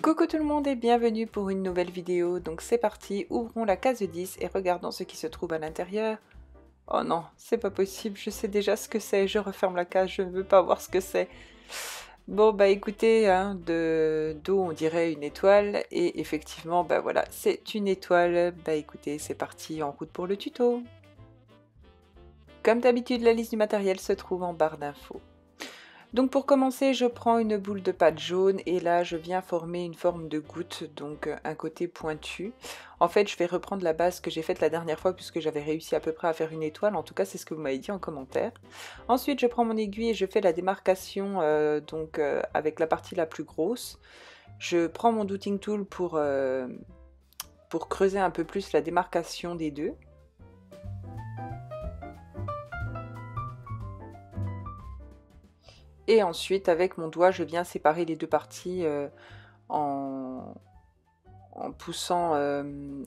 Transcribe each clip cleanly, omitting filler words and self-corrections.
Coucou tout le monde et bienvenue pour une nouvelle vidéo. Donc c'est parti, ouvrons la case 10 et regardons ce qui se trouve à l'intérieur. Oh non, c'est pas possible, je sais déjà ce que c'est, je referme la case, je ne veux pas voir ce que c'est. Bon bah écoutez, hein, de dos on dirait une étoile et effectivement bah voilà, c'est une étoile. Bah écoutez, c'est parti, en route pour le tuto. Comme d'habitude, la liste du matériel se trouve en barre d'infos. Donc pour commencer, je prends une boule de pâte jaune et là je viens former une forme de goutte, donc un côté pointu. En fait, je vais reprendre la base que j'ai faite la dernière fois puisque j'avais réussi à peu près à faire une étoile, en tout cas c'est ce que vous m'avez dit en commentaire. Ensuite, je prends mon aiguille et je fais la démarcation avec la partie la plus grosse. Je prends mon douting tool pour creuser un peu plus la démarcation des deux. Et ensuite, avec mon doigt, je viens séparer les deux parties en poussant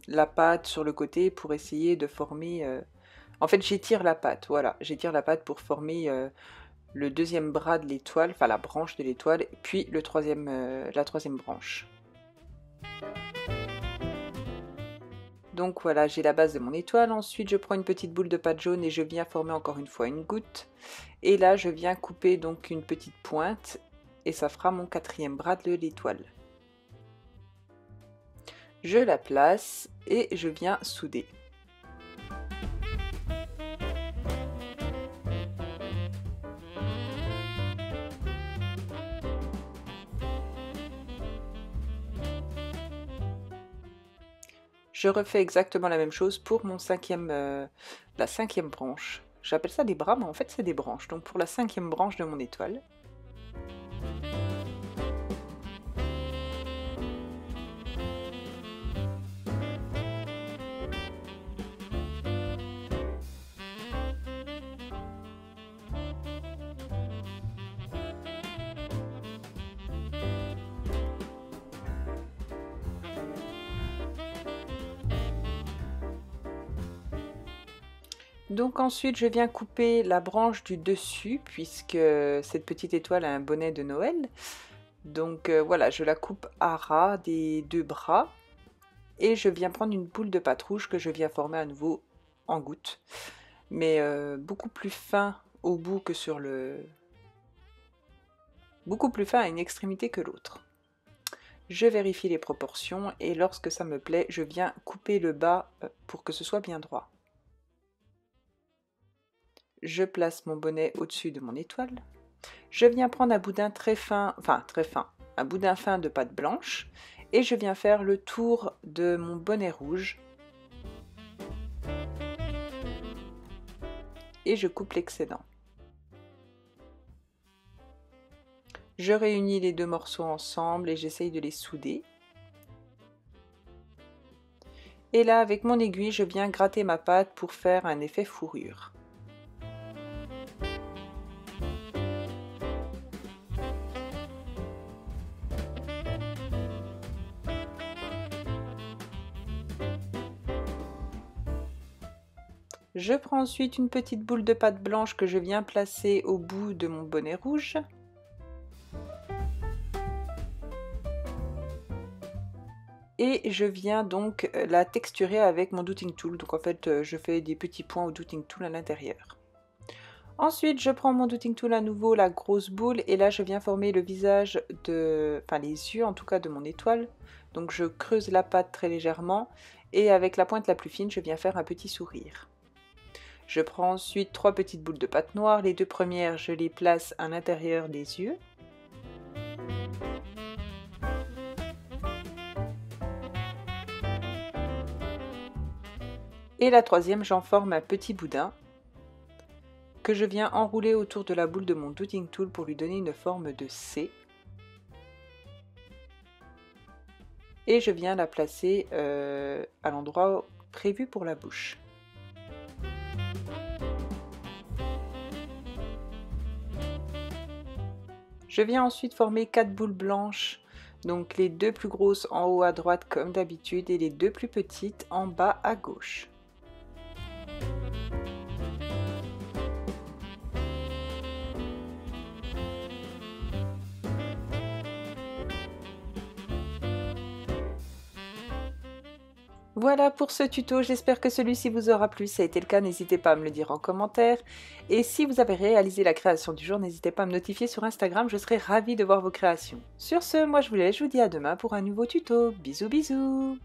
la pâte sur le côté pour essayer de former... En fait, j'étire la pâte, voilà. J'étire la pâte pour former le deuxième bras de l'étoile, enfin la branche de l'étoile, puis la troisième branche. Donc voilà, j'ai la base de mon étoile. Ensuite, je prends une petite boule de pâte jaune et je viens former encore une fois une goutte. Et là, je viens couper donc une petite pointe et ça fera mon quatrième bras de l'étoile. Je la place et je viens souder. Je refais exactement la même chose pour mon la cinquième branche. J'appelle ça des bras, mais en fait c'est des branches. Donc pour la cinquième branche de mon étoile. Donc ensuite je viens couper la branche du dessus puisque cette petite étoile a un bonnet de Noël. Donc voilà, je la coupe à ras des deux bras et je viens prendre une boule de pâte rouge que je viens former à nouveau en goutte, mais beaucoup plus fin au bout que sur beaucoup plus fin à une extrémité que l'autre. Je vérifie les proportions et lorsque ça me plaît, je viens couper le bas pour que ce soit bien droit. Je place mon bonnet au-dessus de mon étoile. Je viens prendre un boudin très fin, un boudin fin de pâte blanche et je viens faire le tour de mon bonnet rouge. Et je coupe l'excédent. Je réunis les deux morceaux ensemble et j'essaye de les souder. Et là, avec mon aiguille, je viens gratter ma pâte pour faire un effet fourrure. Je prends ensuite une petite boule de pâte blanche que je viens placer au bout de mon bonnet rouge. Et je viens donc la texturer avec mon douting tool. Donc en fait, je fais des petits points au douting tool à l'intérieur. Ensuite, je prends mon douting tool à nouveau, la grosse boule, et là je viens former le visage enfin les yeux en tout cas de mon étoile. Donc je creuse la pâte très légèrement et avec la pointe la plus fine, je viens faire un petit sourire. Je prends ensuite 3 petites boules de pâte noire. Les deux premières, je les place à l'intérieur des yeux. Et la troisième, j'en forme un petit boudin que je viens enrouler autour de la boule de mon douting tool pour lui donner une forme de C. Et je viens la placer à l'endroit prévu pour la bouche. Je viens ensuite former 4 boules blanches, donc les deux plus grosses en haut à droite comme d'habitude et les deux plus petites en bas à gauche. Voilà pour ce tuto, j'espère que celui-ci vous aura plu. Si ça a été le cas, n'hésitez pas à me le dire en commentaire. Et si vous avez réalisé la création du jour, n'hésitez pas à me notifier sur Instagram, je serai ravie de voir vos créations. Sur ce, moi je vous laisse, je vous dis à demain pour un nouveau tuto. Bisous bisous!